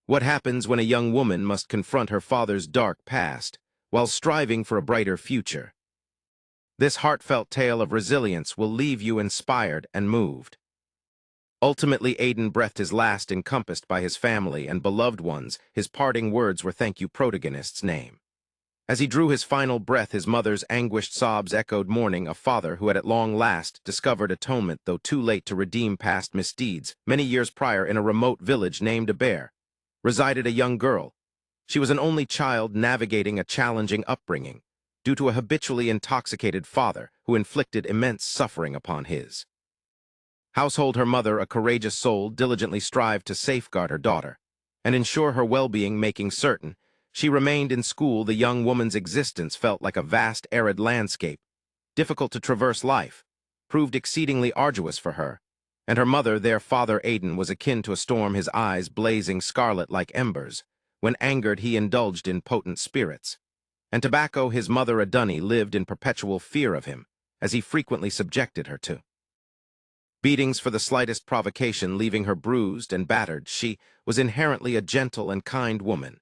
What happens when a young woman must confront her father's dark past while striving for a brighter future? This heartfelt tale of resilience will leave you inspired and moved. Ultimately, Aiden breathed his last encompassed by his family and beloved ones. His parting words were "Thank you, protagonist's name." As he drew his final breath, his mother's anguished sobs echoed, mourning a father who had at long last discovered atonement, though too late to redeem past misdeeds. Many years prior, in a remote village named Bear, resided a young girl. She was an only child navigating a challenging upbringing due to a habitually intoxicated father who inflicted immense suffering upon his household. Her mother, a courageous soul, diligently strived to safeguard her daughter and ensure her well-being, making certain she remained in school. The young woman's existence felt like a vast arid landscape, difficult to traverse. Life proved exceedingly arduous for her, and her mother, their father Aiden, was akin to a storm, his eyes blazing scarlet like embers. When angered, he indulged in potent spirits and tobacco. His mother, a dunny, lived in perpetual fear of him, as he frequently subjected her to beatings for the slightest provocation, leaving her bruised and battered. She was inherently a gentle and kind woman,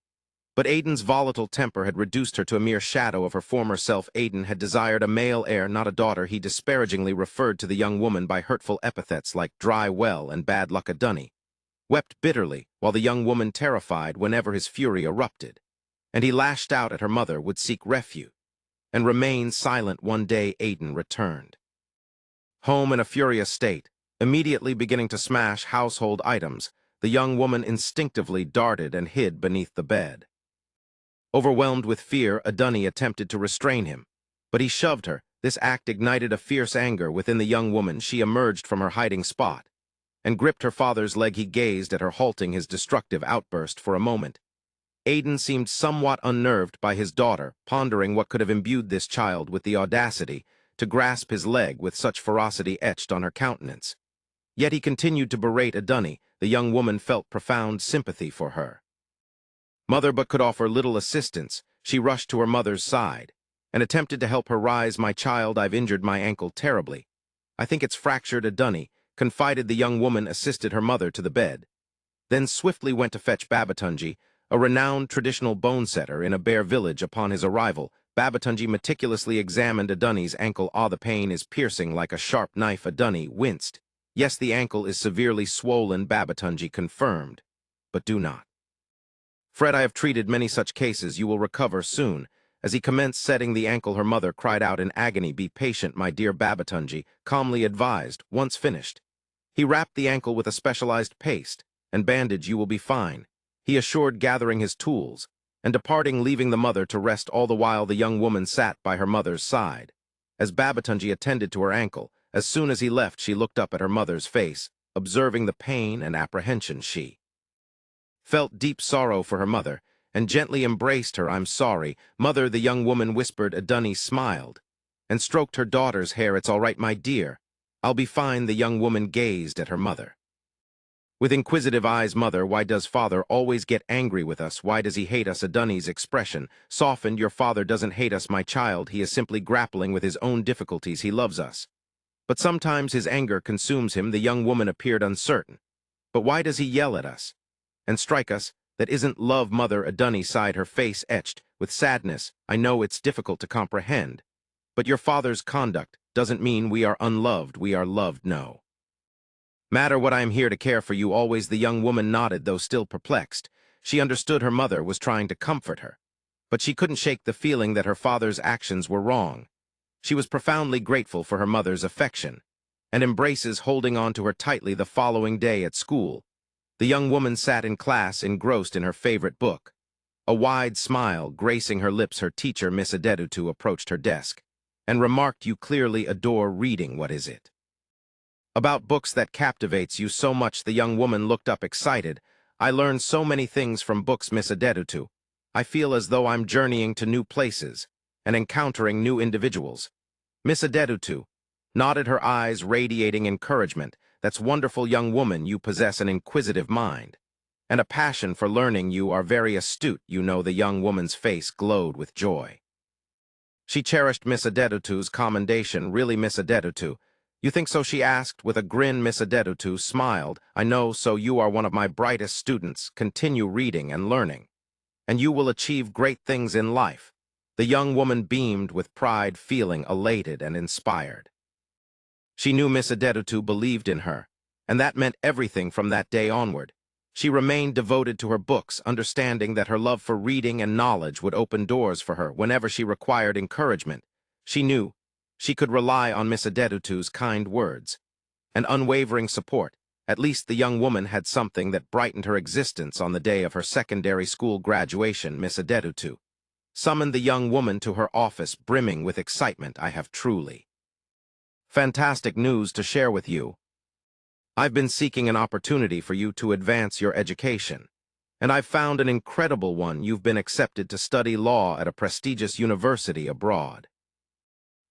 but Aiden's volatile temper had reduced her to a mere shadow of her former self. Aiden had desired a male heir, not a daughter. He disparagingly referred to the young woman by hurtful epithets like dry well and bad luck. A dunny wept bitterly, while the young woman, terrified whenever his fury erupted, and he lashed out at her mother, would seek refuge and remain silent. One day, Aiden returned home in a furious state, immediately beginning to smash household items. The young woman instinctively darted and hid beneath the bed. Overwhelmed with fear, a dunny attempted to restrain him, but he shoved her. This act ignited a fierce anger within the young woman. She emerged from her hiding spot and gripped her father's leg. He gazed at her, halting his destructive outburst for a moment. Aiden seemed somewhat unnerved by his daughter, pondering what could have imbued this child with the audacity to grasp his leg with such ferocity etched on her countenance. Yet he continued to berate a dunny. The young woman felt profound sympathy for her mother, but could offer little assistance. She rushed to her mother's side and attempted to help her rise. "My child, I've injured my ankle terribly. I think it's fractured." A dunny confided. The young woman assisted her mother to the bed, then swiftly went to fetch Babatunji, a renowned traditional bone setter in a Bear village. Upon his arrival, Babatunji meticulously examined a dunny's ankle. "Ah, the pain is piercing like a sharp knife." A dunny winced. "Yes, the ankle is severely swollen," Babatunji confirmed, "but do not fret, I have treated many such cases. You will recover soon." As he commenced setting the ankle, her mother cried out in agony. "Be patient, my dear," Babatunji calmly advised. Once finished, he wrapped the ankle with a specialized paste and bandage. "You will be fine," he assured, gathering his tools and departing, leaving the mother to rest. All the while, the young woman sat by her mother's side as Babatunji attended to her ankle. As soon as he left, she looked up at her mother's face, observing the pain and apprehension. She felt deep sorrow for her mother and gently embraced her. "I'm sorry, mother," the young woman whispered. A dunny smiled and stroked her daughter's hair. "It's all right, my dear. I'll be fine." The young woman gazed at her mother with inquisitive eyes. "Mother, why does father always get angry with us? Why does he hate us?" A dunny's expression softened. "Your father doesn't hate us, my child. He is simply grappling with his own difficulties. He loves us, but sometimes his anger consumes him." The young woman appeared uncertain. "But why does he yell at us and strike us? That isn't love, mother." A dunny sighed, her face etched with sadness. "I know it's difficult to comprehend, but your father's conduct doesn't mean we are unloved. We are loved, no matter what. I am here to care for you always." The young woman nodded, though still perplexed. She understood her mother was trying to comfort her, but she couldn't shake the feeling that her father's actions were wrong. She was profoundly grateful for her mother's affection and embraces, holding on to her tightly. The following day at school, the young woman sat in class, engrossed in her favorite book. A wide smile gracing her lips, her teacher, Miss Adedutu, approached her desk and remarked, "You clearly adore reading. What is it about books that captivates you so much?" The young woman looked up excited. "I learn so many things from books, Miss Adedutu. I feel as though I'm journeying to new places and encountering new individuals." Miss Adedutu nodded, her eyes radiating encouragement. "That's wonderful, young woman. You possess an inquisitive mind and a passion for learning. You are very astute, you know." The young woman's face glowed with joy. She cherished Miss Adedutu's commendation. "Really, Miss Adedutu, You think so? She asked. With a grin, Miss Adetutu smiled. I know, so you are one of my brightest students. Continue reading and learning, and you will achieve great things in life. The young woman beamed with pride, feeling elated and inspired. She knew Miss Adetutu believed in her, and that meant everything from that day onward. She remained devoted to her books, understanding that her love for reading and knowledge would open doors for her whenever she required encouragement. She knew she could rely on Miss Adetutu's kind words and unwavering support. At least the young woman had something that brightened her existence. On the day of her secondary school graduation, Miss Adetutu summoned the young woman to her office, brimming with excitement. I have truly fantastic news to share with you. I've been seeking an opportunity for you to advance your education, and I've found an incredible one. You've been accepted to study law at a prestigious university abroad.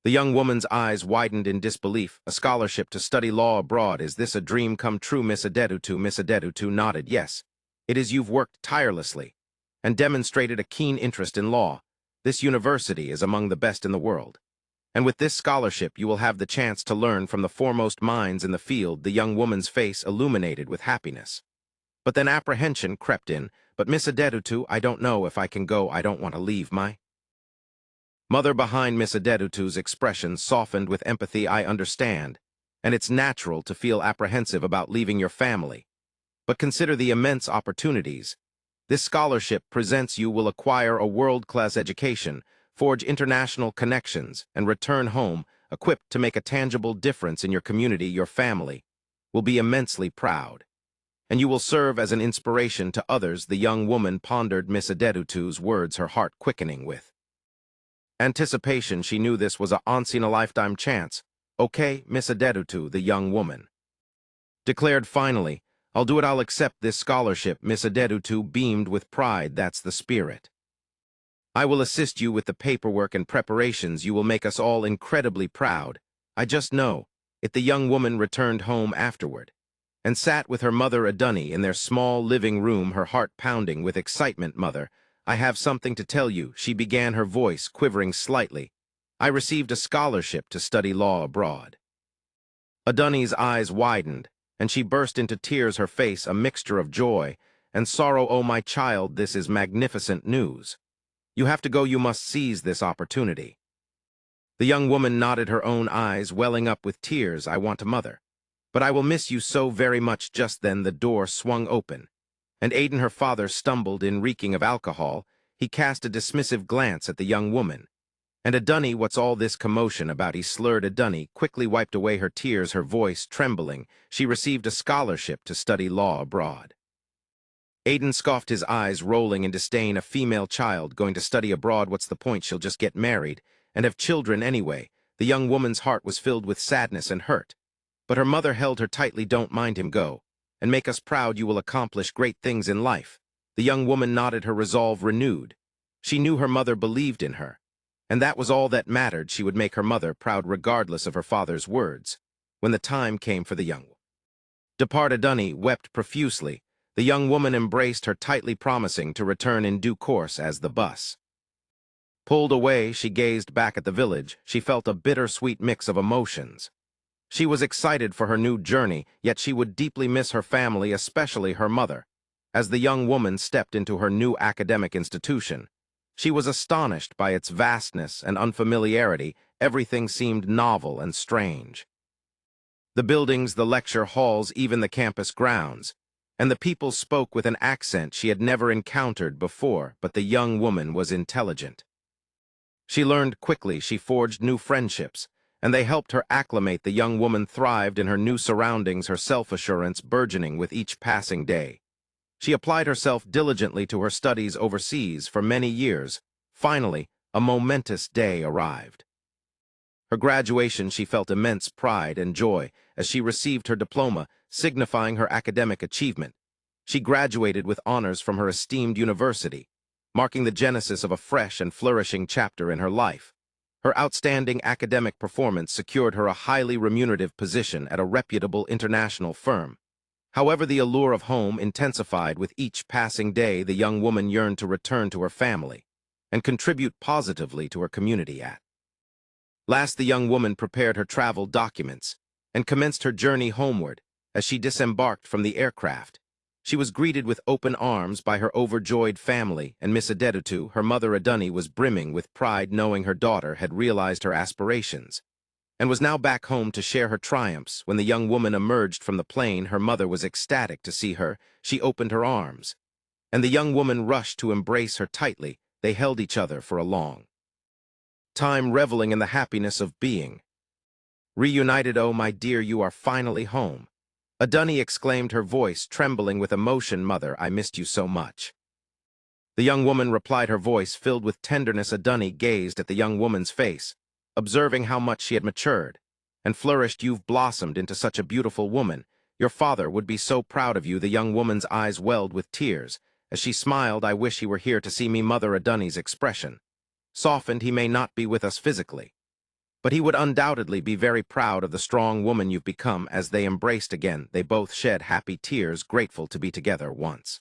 The young woman's eyes widened in disbelief. A scholarship to study law abroad. Is this a dream come true, Miss Adetutu? Miss Adetutu nodded. Yes, it is. You've worked tirelessly and demonstrated a keen interest in law. This university is among the best in the world. And with this scholarship, you will have the chance to learn from the foremost minds in the field. The young woman's face illuminated with happiness. But then apprehension crept in. But Miss Adetutu, I don't know if I can go. I don't want to leave my mother behind. Miss Adetutu's expression softened with empathy. I understand, and it's natural to feel apprehensive about leaving your family. But consider the immense opportunities this scholarship presents. You will acquire a world-class education, forge international connections, and return home equipped to make a tangible difference in your community. Your family will be immensely proud, and you will serve as an inspiration to others. The young woman pondered Miss Adetutu's words, her heart quickening with anticipation. She knew this was a once-in-a-lifetime chance. Okay, Miss Adetutu, the young woman declared finally. I'll do it. I'll accept this scholarship. Miss Adetutu beamed with pride. That's the spirit. I will assist you with the paperwork and preparations. You will make us all incredibly proud. I just know it. The young woman returned home afterward and sat with her mother Adunni in their small living room, her heart pounding with excitement. Mother, I have something to tell you, she began, her voice quivering slightly. I received a scholarship to study law abroad. Adunni's eyes widened, and she burst into tears, her face a mixture of joy and sorrow. Oh, my child, this is magnificent news. You have to go. You must seize this opportunity. The young woman nodded, her own eyes welling up with tears. I want to, mother, but I will miss you so very much. Just then the door swung open, and Aiden, her father, stumbled in, reeking of alcohol. He cast a dismissive glance at the young woman. And Adunni, what's all this commotion about? He slurred. Adunni quickly wiped away her tears, her voice trembling. She received a scholarship to study law abroad. Aiden scoffed, his eyes rolling in disdain. A female child going to study abroad? What's the point? She'll just get married and have children anyway. The young woman's heart was filled with sadness and hurt, but her mother held her tightly. Don't mind him. Go and make us proud. You will accomplish great things in life. The young woman nodded, her resolve renewed. She knew her mother believed in her, and that was all that mattered. She would make her mother proud regardless of her father's words. When the time came for the young depart, Adunni wept profusely. The young woman embraced her tightly, promising to return in due course. As the bus pulled away, she gazed back at the village. She felt a bittersweet mix of emotions. She was excited for her new journey, yet she would deeply miss her family, especially her mother. As the young woman stepped into her new academic institution, she was astonished by its vastness and unfamiliarity. Everything seemed novel and strange. The buildings, the lecture halls, even the campus grounds. And the people spoke with an accent she had never encountered before. But the young woman was intelligent. She learned quickly. She forged new friendships, and they helped her acclimate. The young woman thrived in her new surroundings, her self-assurance burgeoning with each passing day. She applied herself diligently to her studies overseas for many years. Finally, a momentous day arrived. Her graduation. She felt immense pride and joy as she received her diploma, signifying her academic achievement. She graduated with honors from her esteemed university, marking the genesis of a fresh and flourishing chapter in her life. Her outstanding academic performance secured her a highly remunerative position at a reputable international firm. However, the allure of home intensified with each passing day. The young woman yearned to return to her family and contribute positively to her community. At last, the young woman prepared her travel documents and commenced her journey homeward. As she disembarked from the aircraft, she was greeted with open arms by her overjoyed family, and Miss Adetutu, her mother Adunni, was brimming with pride knowing her daughter had realized her aspirations and was now back home to share her triumphs. When the young woman emerged from the plane, her mother was ecstatic to see her. She opened her arms, and the young woman rushed to embrace her tightly. They held each other for a long time, reveling in the happiness of being reunited. "Oh, my dear, you are finally home," Adunni exclaimed, her voice trembling with emotion. "Mother, I missed you so much." The young woman replied, her voice filled with tenderness. Adunni gazed at the young woman's face, observing how much she had matured, and flourished. "You've blossomed into such a beautiful woman. Your father would be so proud of you." The young woman's eyes welled with tears as she smiled. "I wish he were here to see me." Mother Adunni's expression softened. "He may not be with us physically, but he would undoubtedly be very proud of the strong woman you've become." As they embraced again, they both shed happy tears, grateful to be together once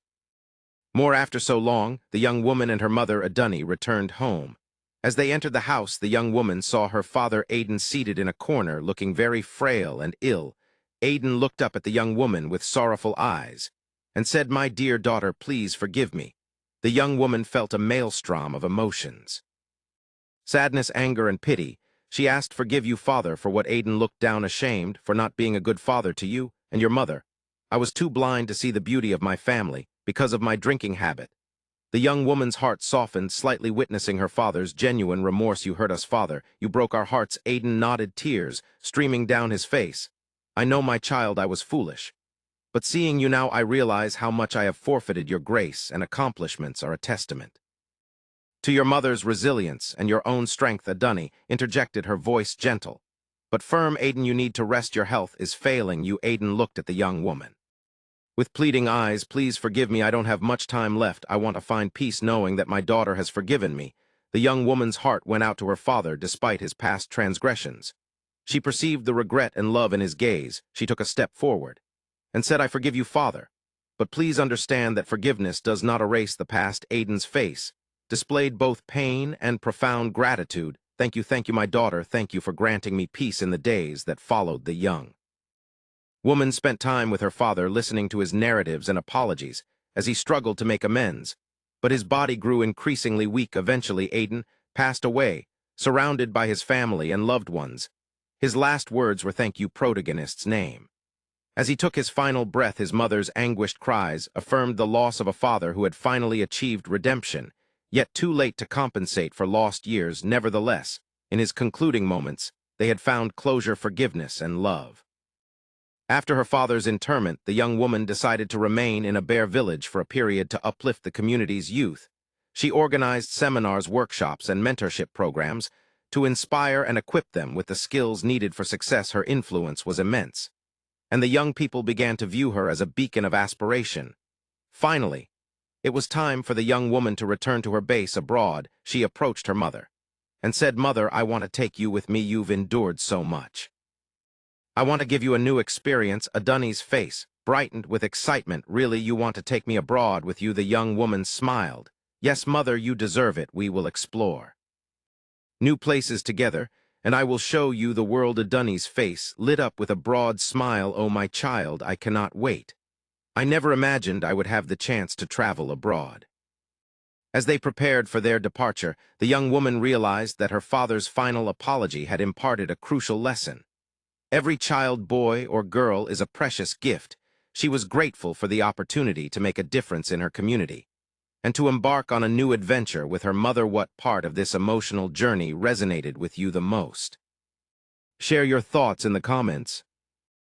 more after so long. The young woman and her mother Adunni returned home. As they entered the house, the young woman saw her father Aiden seated in a corner, looking very frail and ill. Aiden looked up at the young woman with sorrowful eyes and said, "My dear daughter, please forgive me." The young woman felt a maelstrom of emotions: sadness, anger, and pity. She asked, "Forgive you, father, for what?" Aiden looked down, ashamed for not being a good father to you and your mother. "I was too blind to see the beauty of my family because of my drinking habit." The young woman's heart softened slightly, witnessing her father's genuine remorse. "You hurt us, father. You broke our hearts." Aiden nodded, tears streaming down his face. "I know, my child, I was foolish. But seeing you now, I realize how much I have forfeited. Your grace and accomplishments are a testament to your mother's resilience and your own strength." Adunni interjected, her voice gentle but firm. "Aiden, you need to rest. Your health is failing you." Aiden looked at the young woman with pleading eyes. "Please forgive me. I don't have much time left. I want to find peace knowing that my daughter has forgiven me." The young woman's heart went out to her father despite his past transgressions. She perceived the regret and love in his gaze. She took a step forward and said, "I forgive you, father. But please understand that forgiveness does not erase the past." Aiden's face displayed both pain and profound gratitude. Thank you, my daughter. Thank you for granting me peace." In the days that followed, the young woman spent time with her father, listening to his narratives and apologies as he struggled to make amends. But his body grew increasingly weak. Eventually, Aiden passed away, surrounded by his family and loved ones. His last words were, "Thank you, protagonist's name." As he took his final breath, his mother's anguished cries affirmed the loss of a father who had finally achieved redemption, yet too late to compensate for lost years. Nevertheless, in his concluding moments, they had found closure, forgiveness, and love. After her father's interment, the young woman decided to remain in a bare village for a period to uplift the community's youth. She organized seminars, workshops, and mentorship programs to inspire and equip them with the skills needed for success. Her influence was immense, and the young people began to view her as a beacon of aspiration. Finally, it was time for the young woman to return to her base abroad. She approached her mother and said, "Mother, I want to take you with me. You've endured so much. I want to give you a new experience." Adunni's face brightened with excitement. "Really, you want to take me abroad with you?" The young woman smiled. "Yes, mother, you deserve it. We will explore new places together, and I will show you the world." Adunni's face lit up with a broad smile. "Oh, my child, I cannot wait. I never imagined I would have the chance to travel abroad." As they prepared for their departure, the young woman realized that her father's final apology had imparted a crucial lesson. Every child, boy or girl, is a precious gift. She was grateful for the opportunity to make a difference in her community and to embark on a new adventure with her mother. What part of this emotional journey resonated with you the most? Share your thoughts in the comments.